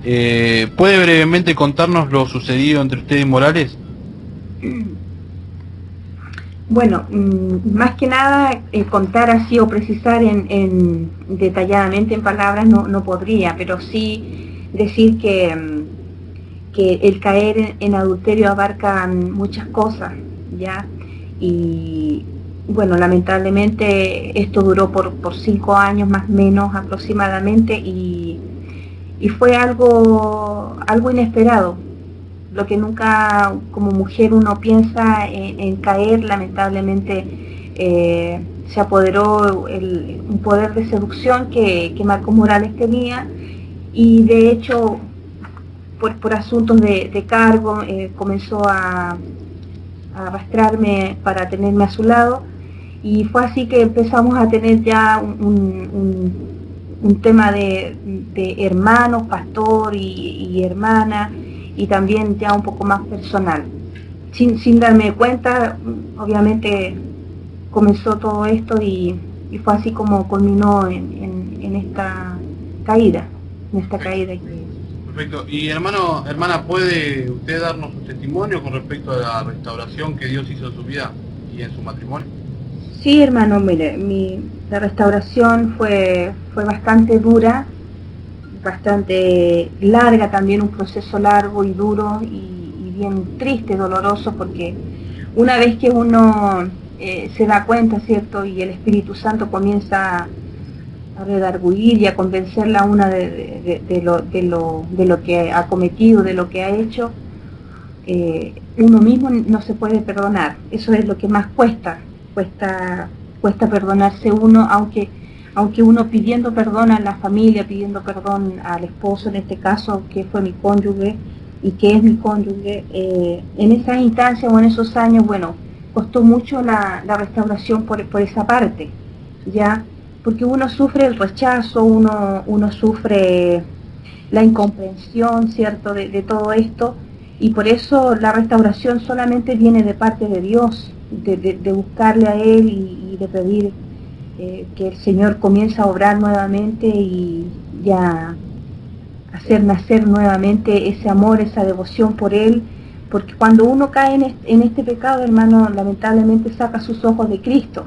¿Puede brevemente contarnos lo sucedido entre usted y Morales? Bueno, más que nada contar así o precisar detalladamente en palabras no podría, pero sí decir que el caer en adulterio abarca muchas cosas, ¿ya? Y bueno, lamentablemente esto duró por 5 años más o menos aproximadamente y fue algo inesperado. Lo que nunca como mujer uno piensa en caer, lamentablemente se apoderó un poder de seducción que Marcos Morales tenía, y de hecho por asuntos de cargo comenzó a arrastrarme para tenerme a su lado, y fue así que empezamos a tener ya un tema de hermanos, pastor y hermana, y también ya un poco más personal. Sin darme cuenta, obviamente comenzó todo esto y fue así como culminó en esta caída, Perfecto. Y hermana, ¿puede usted darnos su testimonio con respecto a la restauración que Dios hizo en su vida y en su matrimonio? Sí, hermano, mire, la restauración fue bastante dura, bastante larga también, un proceso largo y duro y bien triste, doloroso, porque una vez que uno se da cuenta, ¿cierto? Y el Espíritu Santo comienza a redarguir y a convencerla a una de lo que ha cometido, de lo que ha hecho, uno mismo no se puede perdonar. Eso es lo que más cuesta perdonarse uno, aunque uno pidiendo perdón a la familia, pidiendo perdón al esposo, en este caso, que fue mi cónyuge y que es mi cónyuge, en esas instancias o en esos años, bueno, costó mucho la restauración por esa parte, ¿ya? Porque uno sufre el rechazo, uno sufre la incomprensión, ¿cierto?, de todo esto, y por eso la restauración solamente viene de parte de Dios, de buscarle a Él y de pedir que el Señor comience a obrar nuevamente y ya hacer nacer nuevamente ese amor, esa devoción por Él, porque cuando uno cae en este pecado, hermano, lamentablemente saca sus ojos de Cristo,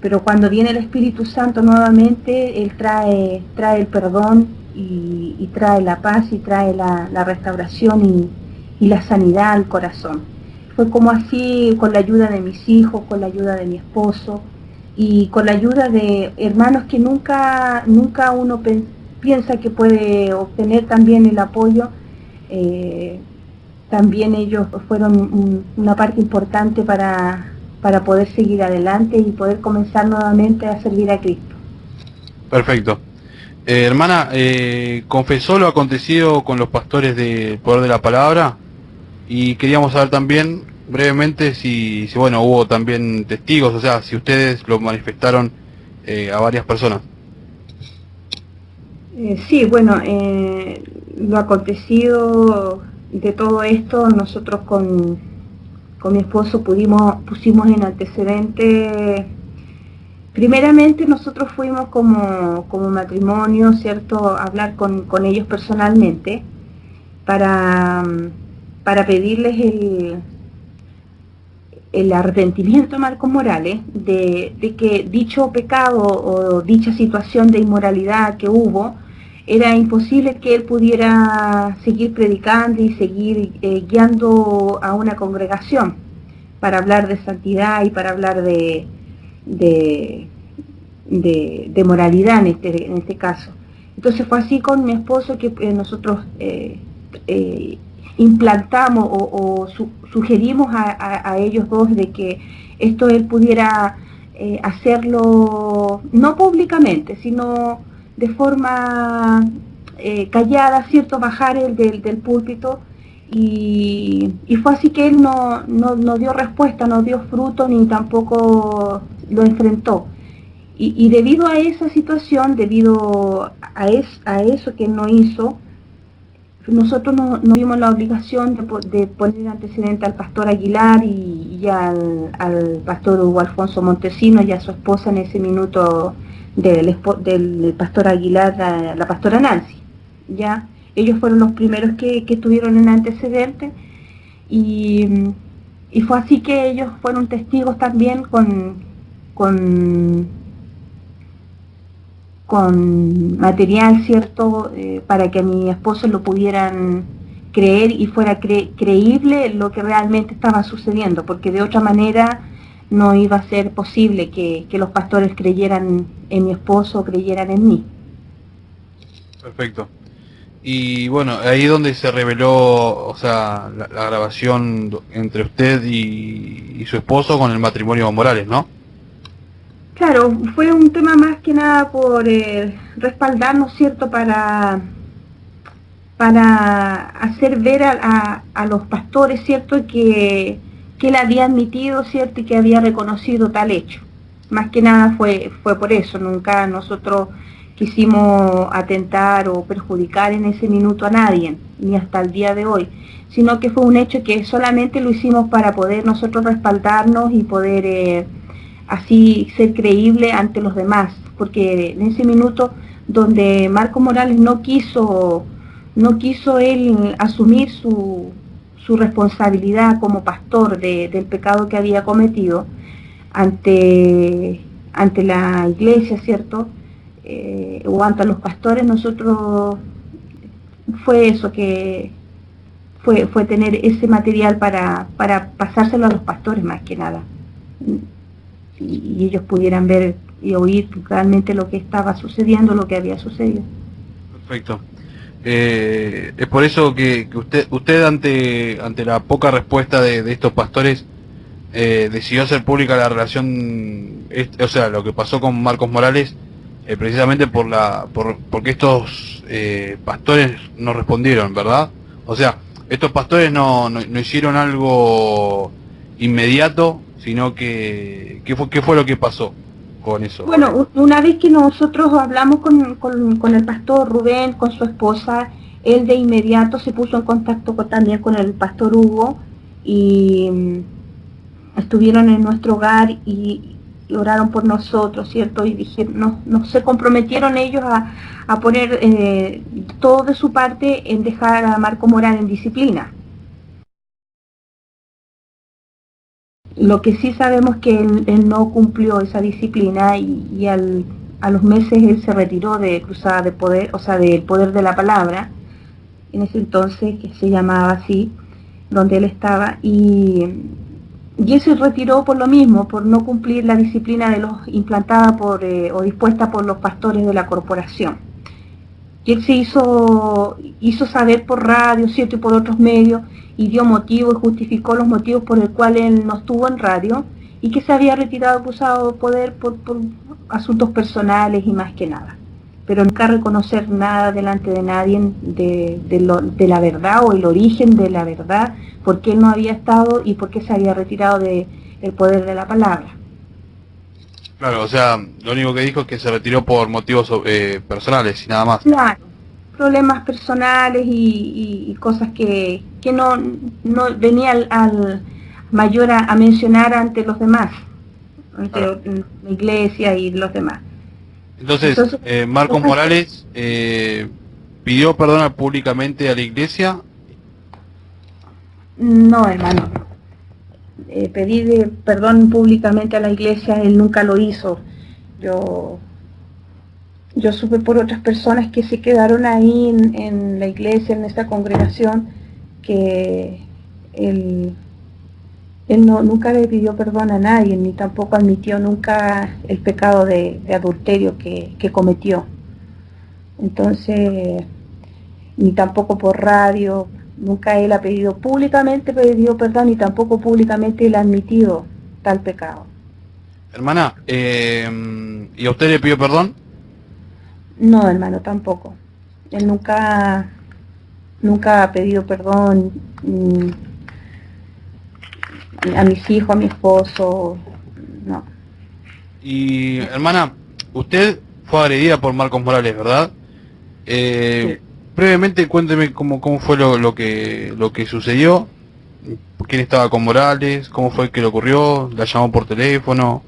pero cuando viene el Espíritu Santo nuevamente, Él trae el perdón y trae la paz y trae la restauración y la sanidad al corazón. Fue como así, con la ayuda de mis hijos, con la ayuda de mi esposo y con la ayuda de hermanos que nunca uno piensa que puede obtener también el apoyo. También ellos fueron una parte importante para poder seguir adelante y poder comenzar nuevamente a servir a Cristo. Perfecto. Hermana, confesó lo acontecido con los pastores del Poder de la Palabra, y queríamos saber también brevemente si bueno, hubo también testigos, o sea, si ustedes lo manifestaron a varias personas. Sí, bueno, lo acontecido de todo esto, nosotros con mi esposo pusimos en antecedente. Primeramente nosotros fuimos como matrimonio, ¿cierto?, a hablar con ellos personalmente para pedirles el arrepentimiento a Marcos Morales de que dicho pecado o dicha situación de inmoralidad que hubo, era imposible que él pudiera seguir predicando y seguir guiando a una congregación para hablar de santidad y para hablar de moralidad en este caso. Entonces fue así con mi esposo que nosotros implantamos o sugerimos a ellos dos de que esto él pudiera hacerlo no públicamente, sino de forma callada, ¿cierto?, bajar él del púlpito, y fue así que él no dio respuesta, no dio fruto, ni tampoco lo enfrentó. Y debido a esa situación, debido a eso que él no hizo, nosotros nos vimos la obligación de poner antecedente al pastor Aguilar y al pastor Hugo Alfonso Montesino y a su esposa en ese minuto del pastor Aguilar, la pastora Nancy, ¿ya? ellos fueron los primeros que estuvieron en antecedentes y fue así que ellos fueron testigos también con material, ¿cierto?, para que a mi esposo lo pudieran creer y fuera creíble lo que realmente estaba sucediendo, porque de otra manera no iba a ser posible que los pastores creyeran en mi esposo o creyeran en mí. Perfecto. Y bueno, ahí donde se reveló, o sea, la grabación entre usted y su esposo con el matrimonio Morales, ¿no? Claro, fue un tema más que nada por respaldarnos, ¿cierto?, para hacer ver a los pastores, ¿cierto?, que él había admitido, ¿cierto?, y que había reconocido tal hecho. Más que nada fue por eso, nunca nosotros quisimos atentar o perjudicar en ese minuto a nadie, ni hasta el día de hoy, sino que fue un hecho que solamente lo hicimos para poder nosotros respaldarnos y poder así ser creíble ante los demás, porque en ese minuto donde Marcos Morales no quiso él asumir su responsabilidad como pastor del pecado que había cometido ante la iglesia, ¿cierto?, o ante los pastores, nosotros fue eso, que fue tener ese material para pasárselo a los pastores más que nada, y ellos pudieran ver y oír realmente lo que estaba sucediendo, lo que había sucedido. Perfecto. Es por eso que usted ante la poca respuesta de estos pastores decidió hacer pública la relación, o sea, lo que pasó con Marcos Morales, precisamente porque estos pastores no respondieron, ¿verdad? O sea, estos pastores no hicieron algo inmediato, sino que ¿qué fue lo que pasó con eso? Bueno, una vez que nosotros hablamos con el pastor Rubén, con su esposa, él de inmediato se puso en contacto también con el pastor Hugo y estuvieron en nuestro hogar y oraron por nosotros, ¿cierto? Y dijeron, se comprometieron ellos a poner todo de su parte en dejar a Marco Morales en disciplina. Lo que sí sabemos que él no cumplió esa disciplina y a los meses él se retiró de Cruzada de Poder, o sea, del Poder de la Palabra, en ese entonces, que se llamaba así, donde él estaba, y él se retiró por lo mismo, por no cumplir la disciplina de los implantada o dispuesta por los pastores de la corporación. Y él se hizo saber por radio, ¿cierto?, y por otros medios, y dio motivos y justificó los motivos por el cual él no estuvo en radio, y que se había retirado Cruzado de Poder por asuntos personales y más que nada. Pero nunca reconocer nada delante de nadie de la verdad o el origen de la verdad, por qué él no había estado y por qué se había retirado del Poder de la Palabra. Claro, o sea, lo único que dijo es que se retiró por motivos personales y nada más. Claro, problemas personales y cosas que no venía al mayor a mencionar ante los demás, ante la iglesia y los demás. Entonces Marcos Morales pidió perdón públicamente a la iglesia. No, hermano. Pedir perdón públicamente a la iglesia, él nunca lo hizo. Yo supe por otras personas que se quedaron ahí en la iglesia, en esta congregación, que él nunca le pidió perdón a nadie, ni tampoco admitió nunca el pecado de adulterio que cometió. Entonces, ni tampoco por radio, nunca él ha pedido perdón, ni tampoco públicamente él ha admitido tal pecado. Hermana, ¿y a usted le pidió perdón? No, hermano, tampoco. Él nunca ha pedido perdón a mis hijos, a mi esposo, no. Y hermana, usted fue agredida por Marcos Morales, ¿verdad? Sí. Brevemente cuénteme cómo fue lo que sucedió, quién estaba con Morales, cómo fue que le ocurrió, la llamó por teléfono,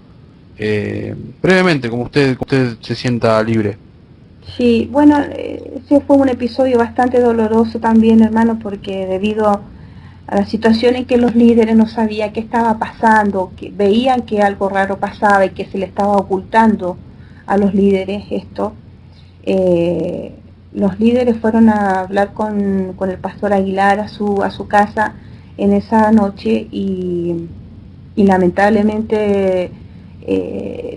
brevemente, como usted se sienta libre. Sí, bueno, anoche fue un episodio bastante doloroso también, hermano, porque debido a la situación en que los líderes no sabían qué estaba pasando, que veían que algo raro pasaba y que se le estaba ocultando a los líderes esto, los líderes fueron a hablar con el pastor Aguilar a su casa en esa noche y lamentablemente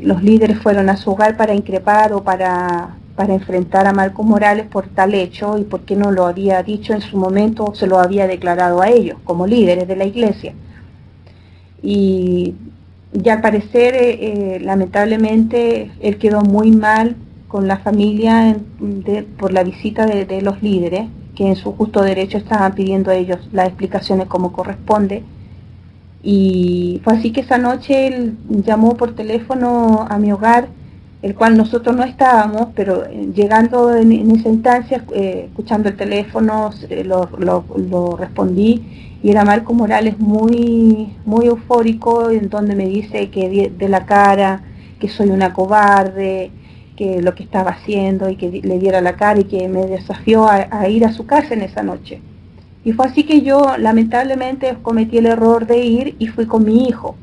los líderes fueron a su hogar para increpar o para enfrentar a Marcos Morales por tal hecho y porque no lo había dicho en su momento o se lo había declarado a ellos como líderes de la iglesia. Y al parecer, lamentablemente, él quedó muy mal con la familia por la visita de los líderes, que en su justo derecho estaban pidiendo a ellos las explicaciones como corresponde. Y fue así que esa noche él llamó por teléfono a mi hogar, el cual nosotros no estábamos, pero llegando en esa instancia, escuchando el teléfono, lo respondí, y era Marco Morales muy eufórico, en donde me dice que de la cara, que soy una cobarde, que lo que estaba haciendo, y que le diera la cara, y que me desafió a ir a su casa en esa noche. Y fue así que yo lamentablemente cometí el error de ir y fui con mi hijo.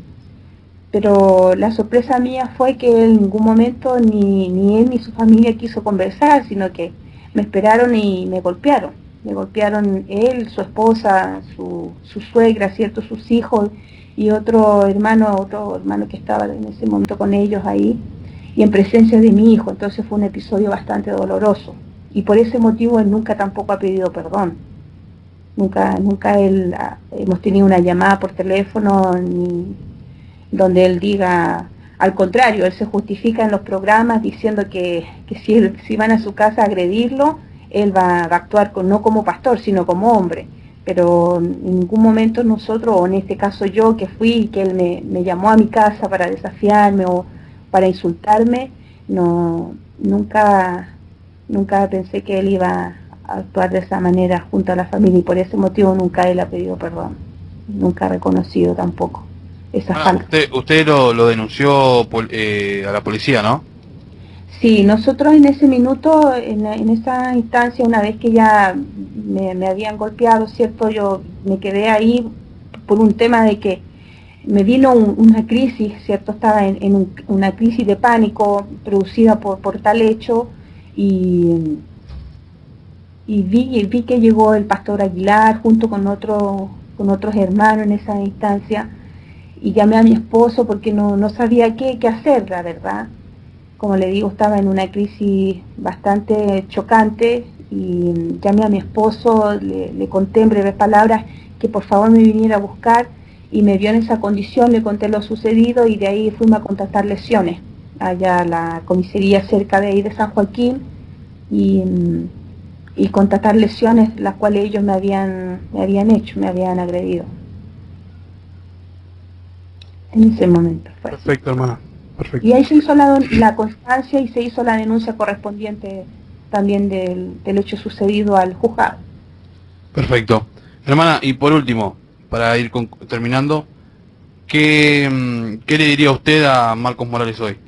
Pero la sorpresa mía fue que en ningún momento ni él ni su familia quiso conversar, sino que me esperaron y me golpearon. Me golpearon él, su esposa, su suegra, ¿cierto? Sus hijos y otro hermano que estaba en ese momento con ellos ahí, y en presencia de mi hijo. Entonces fue un episodio bastante doloroso. Y por ese motivo él nunca tampoco ha pedido perdón. Nunca él hemos tenido una llamada por teléfono ni donde él diga, al contrario, él se justifica en los programas diciendo que si van a su casa a agredirlo, él va a actuar no como pastor, sino como hombre. Pero en ningún momento nosotros, o en este caso yo que fui y que él me llamó a mi casa para desafiarme o para insultarme, nunca pensé que él iba a actuar de esa manera junto a la familia, y por ese motivo nunca él ha pedido perdón, nunca ha reconocido tampoco esa falta. Usted lo denunció a la policía, ¿no? Sí, nosotros en ese minuto, en esa instancia, una vez que ya me habían golpeado, ¿cierto? Yo me quedé ahí por un tema de que me vino una crisis, ¿cierto? Estaba en una crisis de pánico producida por tal hecho, y vi que llegó el pastor Aguilar junto con otros hermanos en esa instancia, y llamé a mi esposo porque no sabía qué hacer, la verdad. Como le digo, estaba en una crisis bastante chocante, y llamé a mi esposo, le conté en breves palabras que por favor me viniera a buscar, y me vio en esa condición, le conté lo sucedido, y de ahí fuimos a contactar lesiones allá a la comisaría cerca de ahí de San Joaquín, y contactar lesiones las cuales ellos me habían agredido. En ese momento fue. Perfecto, hermana. Perfecto. Y ahí se hizo la constancia y se hizo la denuncia correspondiente también del hecho sucedido al juzgado. Perfecto. Hermana, y por último, para ir terminando, ¿qué le diría usted a Marcos Morales hoy?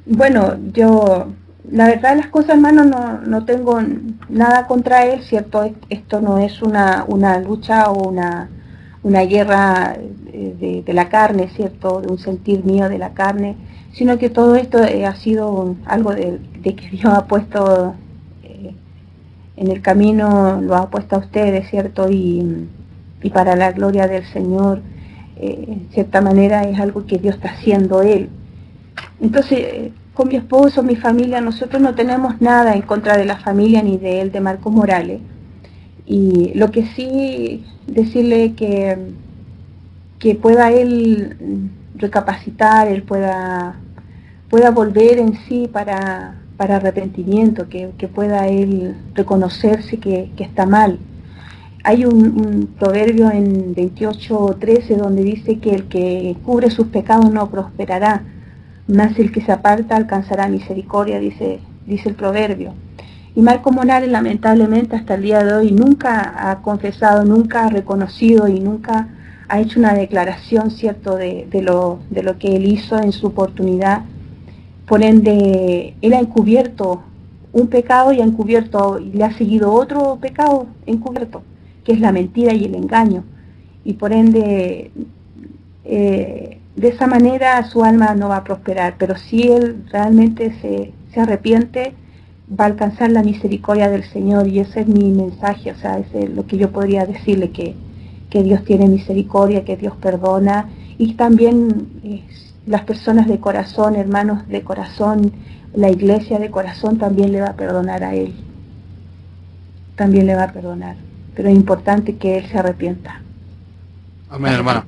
Bueno, yo, la verdad las cosas, hermano, no tengo nada contra él, ¿cierto? Esto no es una lucha o una guerra de la carne, ¿cierto? De un sentir mío de la carne, sino que todo esto ha sido algo de que Dios ha puesto en el camino, lo ha puesto a ustedes, ¿cierto? Y para la gloria del Señor, en cierta manera es algo que Dios está haciendo Él. Entonces, con mi esposo, mi familia, nosotros no tenemos nada en contra de la familia ni de él, de Marcos Morales. Y lo que sí, decirle que pueda él recapacitar, él pueda volver en sí para arrepentimiento, que pueda él reconocerse que está mal. Hay un proverbio en 28:13 donde dice que el que cubre sus pecados no prosperará, mas el que se aparta alcanzará misericordia, dice el proverbio. Y Marcos Morales, lamentablemente, hasta el día de hoy nunca ha confesado, nunca ha reconocido y nunca ha hecho una declaración, ¿cierto?, de lo que él hizo en su oportunidad. Por ende, él ha encubierto un pecado y le ha seguido otro pecado encubierto, que es la mentira y el engaño. Y por ende, de esa manera su alma no va a prosperar, pero si él realmente se arrepiente, va a alcanzar la misericordia del Señor, y ese es mi mensaje, o sea, ese es lo que yo podría decirle, que Dios tiene misericordia, que Dios perdona, y también las personas de corazón, hermanos de corazón, la iglesia de corazón también le va a perdonar a él, también le va a perdonar, pero es importante que él se arrepienta. Amén, hermana.